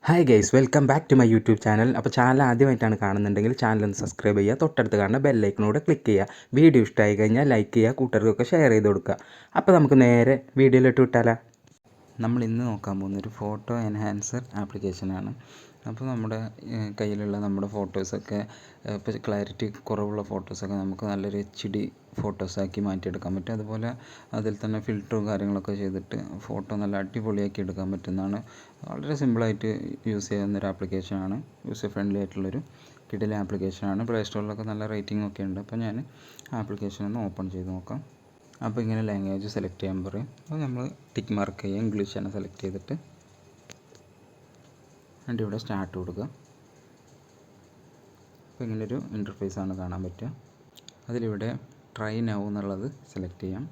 Hi guys, welcome back to my YouTube channel. അപ്പോൾ channel ആദ്യമായിട്ടാണ് കാണുന്നുണ്ടെങ്കിൽ ചാനൽ ഒന്ന് സബ്സ്ക്രൈബ് ചെയ്യുക, തൊട്ടടുത്ത് കാണുന്ന ബെല്ലൈക്കനോട് ക്ലിക്ക് ചെയ്യുക. വീഡിയോ ഇഷ്ടമായി കഴിഞ്ഞാൽ ലൈക്ക് ചെയ്യുക, കൂട്ടുകാർക്കൊക്കെ ഷെയർ ചെയ്ത് കൊടുക്കുക. അപ്പോൾ നമുക്ക് നേരെ വീഡിയോയിലിട്ട് വിട്ടാലോ. നമ്മൾ ഇന്ന് നോക്കാൻ പോകുന്നൊരു ഫോട്ടോ എൻഹാൻസർ ആപ്ലിക്കേഷനാണ്. അപ്പോൾ നമ്മുടെ കയ്യിലുള്ള നമ്മുടെ ഫോട്ടോസൊക്കെ ഇപ്പോൾ ക്ലാരിറ്റി കുറവുള്ള ഫോട്ടോസൊക്കെ നമുക്ക് നല്ലൊരു HD ഫോട്ടോസാക്കി മാറ്റിയെടുക്കാൻ പറ്റും. അതുപോലെ അതിൽ തന്നെ ഫിൽറ്ററും കാര്യങ്ങളൊക്കെ ചെയ്തിട്ട് ഫോട്ടോ നല്ല അടിപൊളിയാക്കി എടുക്കാൻ പറ്റുന്നതാണ്. വളരെ സിമ്പിളായിട്ട് യൂസ് ചെയ്യാവുന്നൊരു ആപ്ലിക്കേഷനാണ്. യൂസർ ഫ്രണ്ട്ലി ആയിട്ടുള്ളൊരു കിടിലൻ ആപ്ലിക്കേഷനാണ്. പ്ലേ സ്റ്റോറിലൊക്കെ നല്ല റേറ്റിംഗ് ഒക്കെ ഉണ്ട്. അപ്പോൾ ഞാൻ ആപ്ലിക്കേഷൻ ഒന്ന് ഓപ്പൺ ചെയ്ത് നോക്കാം. അപ്പോൾ ഇങ്ങനെ ലാംഗ്വേജ് സെലക്ട് ചെയ്യാൻ പറയും. അപ്പോൾ നമ്മൾ ടിക്ക് മാർക്ക് ചെയ്യുക, ഇംഗ്ലീഷ് തന്നെ സെലക്ട് ചെയ്തിട്ട് എന്നിട്ട് ഇവിടെ സ്റ്റാർട്ട് കൊടുക്കുക. അപ്പോൾ ഇങ്ങനൊരു ഇൻ്റർഫേസാണ് കാണാൻ പറ്റുക. അതിലിവിടെ ട്രൈ നൗ എന്നുള്ളത് സെലക്ട് ചെയ്യാം.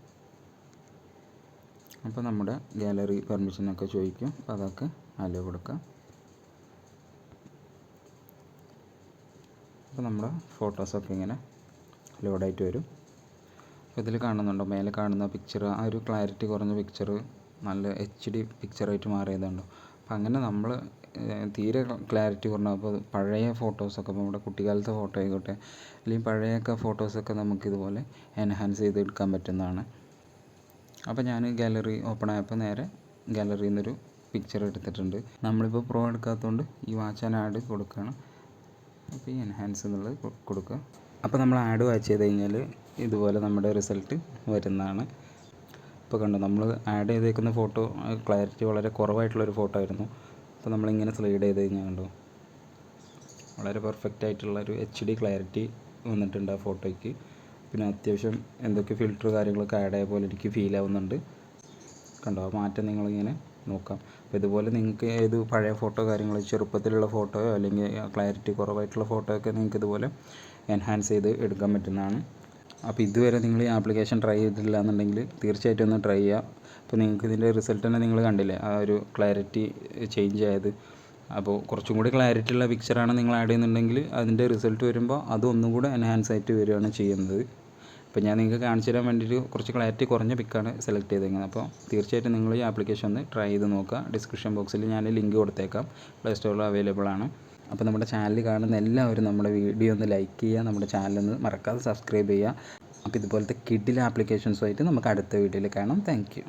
അപ്പോൾ നമ്മുടെ ഗാലറി പെർമിഷനൊക്കെ ചോദിക്കും. അപ്പോൾ അതൊക്കെ അലോ കൊടുക്കുക. അപ്പോൾ നമ്മുടെ ഫോട്ടോസൊക്കെ ഇങ്ങനെ ലോഡായിട്ട് വരും. അപ്പോൾ ഇതിൽ കാണുന്നുണ്ടോ, മേലെ കാണുന്ന പിക്ചർ, ആ ഒരു ക്ലാരിറ്റി കുറഞ്ഞ പിക്ചർ നല്ല HD പിക്ചറായിട്ട് മാറിയതുണ്ടോ. അപ്പോൾ അങ്ങനെ നമ്മൾ തീരെ ക്ലാരിറ്റി കുറഞ്ഞ, അപ്പോൾ പഴയ ഫോട്ടോസൊക്കെ, ഇപ്പോൾ നമ്മുടെ കുട്ടിക്കാലത്തെ ഫോട്ടോ ആയിക്കോട്ടെ അല്ലെങ്കിൽ പഴയൊക്കെ ഫോട്ടോസൊക്കെ നമുക്കിതുപോലെ എൻഹാൻസ് ചെയ്തെടുക്കാൻ പറ്റുന്നതാണ്. അപ്പോൾ ഞാൻ ഗാലറി ഓപ്പൺ ആയപ്പോൾ നേരെ ഗാലറിയിൽ നിന്നൊരു പിക്ചർ എടുത്തിട്ടുണ്ട്. നമ്മളിപ്പോൾ പ്രോ എടുക്കാത്തതുകൊണ്ട് ഈ വാച്ച് ആൻഡ് ആഡ് കൊടുക്കുകയാണ്. അപ്പോൾ ഈ എൻഹാൻസ് എന്നുള്ളത് കൊടുക്കുക. അപ്പോൾ നമ്മൾ ആഡ് വാച്ച് ചെയ്ത് കഴിഞ്ഞാൽ ഇതുപോലെ നമ്മുടെ റിസൾട്ട് വരുന്നതാണ്. ഇപ്പോൾ കണ്ടോ, നമ്മൾ ആഡ് ചെയ്തേക്കുന്ന ഫോട്ടോ ക്ലാരിറ്റി വളരെ കുറവായിട്ടുള്ളൊരു ഫോട്ടോ ആയിരുന്നു. അപ്പോൾ നമ്മളിങ്ങനെ സ്ലൈഡ് ചെയ്ത് കഴിഞ്ഞാൽ കണ്ടോ, വളരെ പെർഫെക്റ്റ് ആയിട്ടുള്ളൊരു HD ക്ലാരിറ്റി വന്നിട്ടുണ്ട് ആ ഫോട്ടോയ്ക്ക്. പിന്നെ അത്യാവശ്യം എന്തൊക്കെ ഫിൽറ്റർ കാര്യങ്ങളൊക്കെ ആഡ് ആയ പോലെ എനിക്ക് ഫീൽ ആവുന്നുണ്ട്. കണ്ടോ, ആ മാറ്റം നിങ്ങളിങ്ങനെ നോക്കാം. അപ്പോൾ ഇതുപോലെ നിങ്ങൾക്ക് ഏത് പഴയ ഫോട്ടോ കാര്യങ്ങൾ, ചെറുപ്പത്തിലുള്ള ഫോട്ടോയോ അല്ലെങ്കിൽ ക്ലാരിറ്റി കുറവായിട്ടുള്ള ഫോട്ടോ ഒക്കെ നിങ്ങൾക്ക് ഇതുപോലെ എൻഹാൻസ് ചെയ്ത് എടുക്കാൻ പറ്റുന്നതാണ്. അപ്പോൾ ഇതുവരെ നിങ്ങൾ ഈ ആപ്ലിക്കേഷൻ ട്രൈ ചെയ്തിട്ടില്ല എന്നുണ്ടെങ്കിൽ തീർച്ചയായിട്ടും ഒന്ന് ട്രൈ ചെയ്യുക. അപ്പോൾ നിങ്ങൾക്ക് ഇതിൻ്റെ റിസൾട്ട് തന്നെ നിങ്ങൾ കണ്ടില്ലേ, ആ ഒരു ക്ലാരിറ്റി ചേഞ്ച് ആയത്. അപ്പോൾ കുറച്ചും കൂടി ക്ലാരിറ്റി ഉള്ള പിക്ചറാണ് നിങ്ങൾ ആഡ് ചെയ്യുന്നുണ്ടെങ്കിൽ അതിൻ്റെ റിസൾട്ട് വരുമ്പോൾ അതൊന്നും കൂടെ എൻഹാൻസ് ആയിട്ട് വരികയാണ് ചെയ്യുന്നത്. അപ്പോൾ ഞാൻ നിങ്ങൾക്ക് കാണിച്ചു തരാൻ വേണ്ടിയിട്ട് കുറച്ച് ക്ലാരിറ്റി കുറഞ്ഞ പിക്കാണ് സെലക്ട് ചെയ്തേക്കുന്നത്. അപ്പോൾ തീർച്ചയായിട്ടും നിങ്ങൾ ഈ ആപ്ലിക്കേഷൻ ഒന്ന് ട്രൈ ചെയ്ത് നോക്കുക. ഡിസ്ക്രിപ്ഷൻ ബോക്സിൽ ഞാൻ ലിങ്ക് കൊടുത്തേക്കാം, പ്ലേ സ്റ്റോറിൽ അവൈലബിൾ ആണ്. അപ്പോൾ നമ്മുടെ ചാനൽ കാണുന്ന എല്ലാവരും നമ്മുടെ വീഡിയോ ഒന്ന് ലൈക്ക് ചെയ്യുക, നമ്മുടെ ചാനലൊന്ന് മറക്കാതെ സബ്സ്ക്രൈബ് ചെയ്യുക. അപ്പോൾ ഇതുപോലത്തെ കിഡിൽ ആപ്ലിക്കേഷൻസുമായിട്ട് നമുക്ക് അടുത്ത വീഡിയോയിൽ കാണാം. Thank you.